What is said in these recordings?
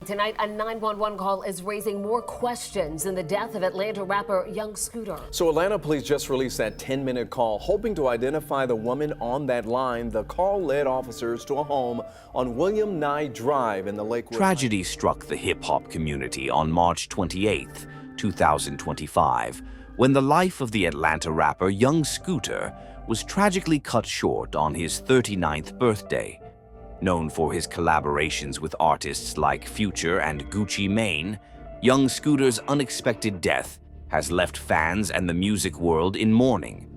Tonight, a 911 call is raising more questions in the death of Atlanta rapper Young Scooter. So Atlanta police just released that 10-minute call, hoping to identify the woman on that line. The call led officers to a home on William Nye Drive in the Lakewood. Tragedy struck the hip-hop community on March 28, 2025, when the life of the Atlanta rapper Young Scooter was tragically cut short on his 39th birthday. Known for his collaborations with artists like Future and Gucci Mane, Young Scooter's unexpected death has left fans and the music world in mourning.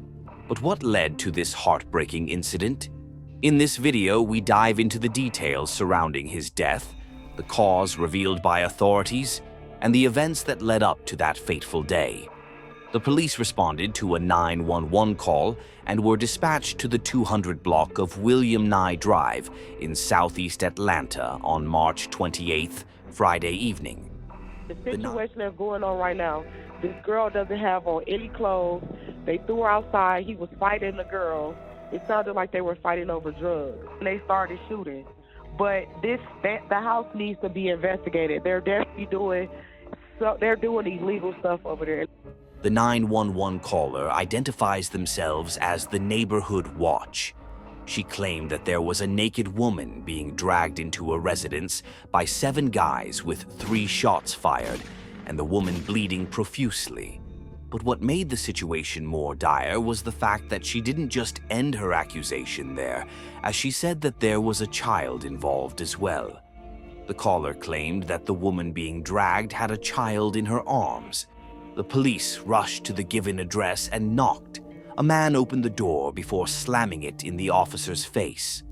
But what led to this heartbreaking incident? In this video, we dive into the details surrounding his death, the cause revealed by authorities, and the events that led up to that fateful day. The police responded to a 911 call and were dispatched to the 200 block of William Nye Drive in southeast Atlanta on March 28th, Friday evening. The situation that's going on right now, this girl doesn't have on any clothes. They threw her outside. He was fighting the girl. It sounded like they were fighting over drugs. And they started shooting. But the house needs to be investigated. They're definitely doing illegal stuff over there. The 911 caller identifies themselves as the Neighborhood Watch. She claimed that there was a naked woman being dragged into a residence by 7 guys with 3 shots fired and the woman bleeding profusely. But what made the situation more dire was the fact that she didn't just end her accusation there, as she said that there was a child involved as well. The caller claimed that the woman being dragged had a child in her arms. The police rushed to the given address and knocked. A man opened the door before slamming it in the officer's face.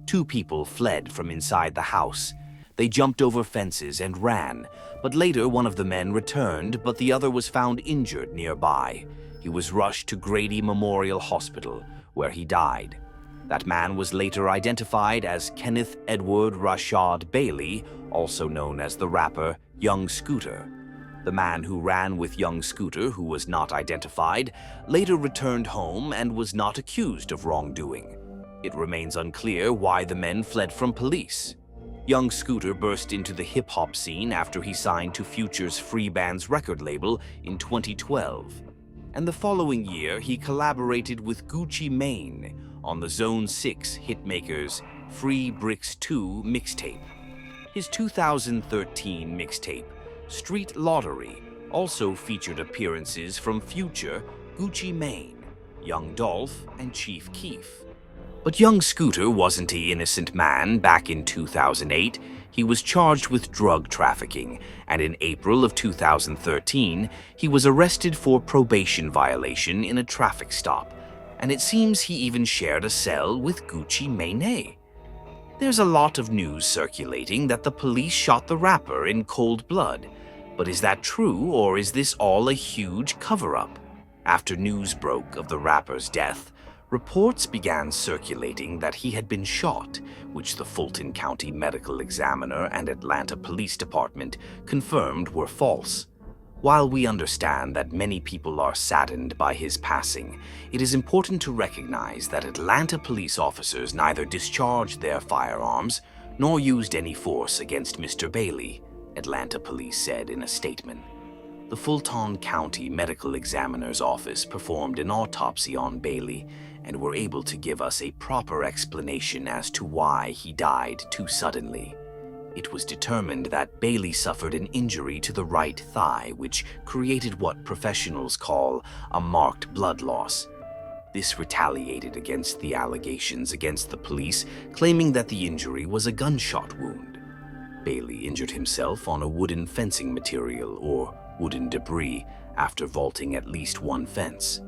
2 people fled from inside the house. They jumped over fences and ran, but later one of the men returned, but the other was found injured nearby. He was rushed to Grady Memorial Hospital, where he died. That man was later identified as Kenneth Edward Rashad Bailey, also known as the rapper Young Scooter. The man who ran with Young Scooter, who was not identified, later returned home and was not accused of wrongdoing. It remains unclear why the men fled from police. Young Scooter burst into the hip-hop scene after he signed to Future's freebandz record label in 2012. And the following year, he collaborated with Gucci Mane on the Zone 6 hitmaker's Free Bricks 2 mixtape. His 2013 mixtape, Street Lottery, also featured appearances from Future, Gucci Mane, Young Dolph, and Chief Keef. But Young Scooter wasn't an innocent man. Back in 2008, he was charged with drug trafficking, and in April of 2013, he was arrested for probation violation in a traffic stop, and it seems he even shared a cell with Gucci Mane. There's a lot of news circulating that the police shot the rapper in cold blood. But is that true, or is this all a huge cover-up? After news broke of the rapper's death, reports began circulating that he had been shot, which the Fulton County Medical Examiner and Atlanta Police Department confirmed were false. While we understand that many people are saddened by his passing, it is important to recognize that Atlanta police officers neither discharged their firearms nor used any force against Mr. Bailey, Atlanta police said in a statement. The Fulton County Medical Examiner's Office performed an autopsy on Bailey and were able to give us a proper explanation as to why he died too suddenly. It was determined that Bailey suffered an injury to the right thigh, which created what professionals call a marked blood loss. This retaliated against the allegations against the police, claiming that the injury was a gunshot wound. Bailey injured himself on a wooden fencing material or wooden debris after vaulting at least one fence.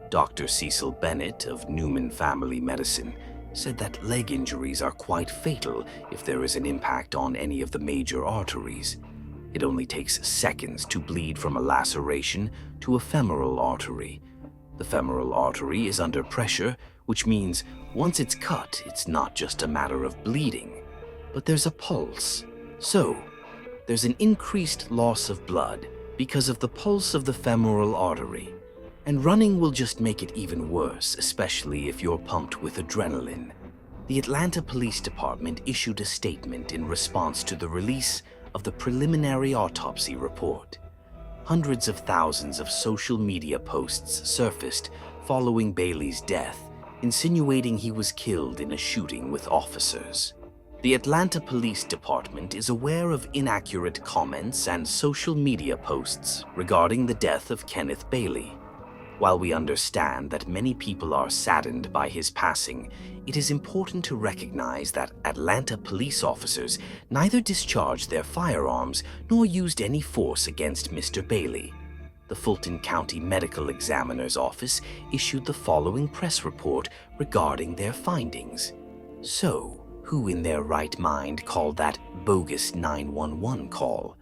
Dr. Cecil Bennett of Newman Family Medicine said that leg injuries are quite fatal if there is an impact on any of the major arteries. It only takes seconds to bleed from a laceration to a femoral artery. The femoral artery is under pressure, which means once it's cut, it's not just a matter of bleeding, but there's a pulse. So, there's an increased loss of blood because of the pulse of the femoral artery. And running will just make it even worse, especially if you're pumped with adrenaline. The Atlanta Police Department issued a statement in response to the release of the preliminary autopsy report. Hundreds of thousands of social media posts surfaced following Bailey's death, insinuating he was killed in a shooting with officers. The Atlanta Police Department is aware of inaccurate comments and social media posts regarding the death of Kenneth Bailey. While we understand that many people are saddened by his passing, it is important to recognize that Atlanta police officers neither discharged their firearms nor used any force against Mr. Bailey. The Fulton County Medical Examiner's Office issued the following press report regarding their findings. So, who in their right mind called that bogus 911 call,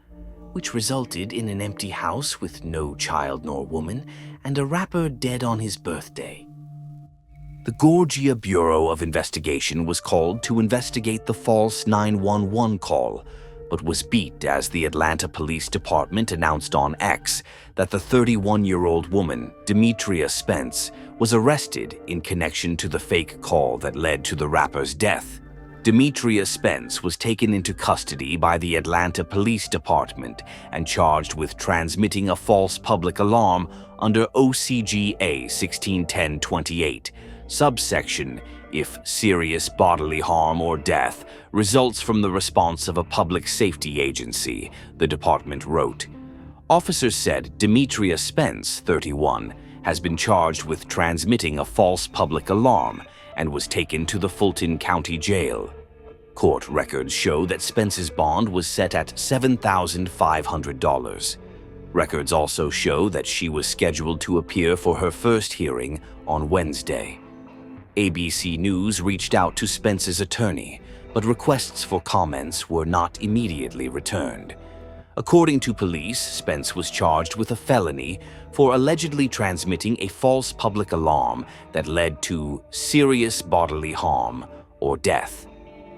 which resulted in an empty house with no child nor woman and a rapper dead on his birthday? The Georgia Bureau of Investigation was called to investigate the false 911 call, but was beat as the Atlanta Police Department announced on X that the 31-year-old woman, Demetria Spence, was arrested in connection to the fake call that led to the rapper's death. Demetria Spence was taken into custody by the Atlanta Police Department and charged with transmitting a false public alarm under OCGA 1610-28, subsection if serious bodily harm or death results from the response of a public safety agency, the department wrote. Officers said Demetria Spence, 31, has been charged with transmitting a false public alarm and was taken to the Fulton County Jail. Court records show that Spence's bond was set at $7,500. Records also show that she was scheduled to appear for her first hearing on Wednesday. ABC News reached out to Spence's attorney, but requests for comments were not immediately returned. According to police, Spence was charged with a felony for allegedly transmitting a false public alarm that led to serious bodily harm or death.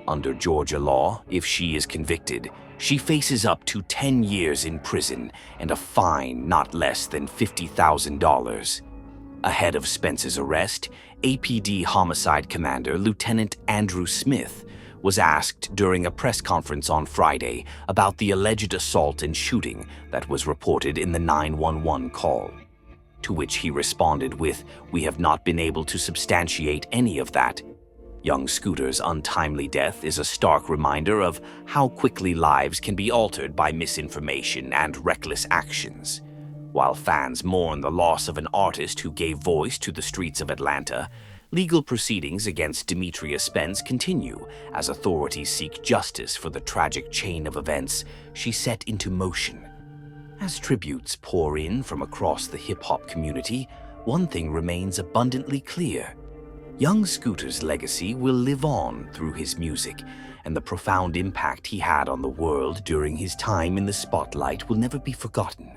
Under Georgia law, if she is convicted, she faces up to 10 years in prison and a fine not less than $50,000. Ahead of Spence's arrest, APD Homicide Commander Lieutenant Andrew Smith was asked during a press conference on Friday about the alleged assault and shooting that was reported in the 911 call. To which he responded with, "We have not been able to substantiate any of that." Young Scooter's untimely death is a stark reminder of how quickly lives can be altered by misinformation and reckless actions. While fans mourn the loss of an artist who gave voice to the streets of Atlanta, legal proceedings against Demetria Spence continue as authorities seek justice for the tragic chain of events she set into motion. As tributes pour in from across the hip-hop community, one thing remains abundantly clear. Young Scooter's legacy will live on through his music, and the profound impact he had on the world during his time in the spotlight will never be forgotten.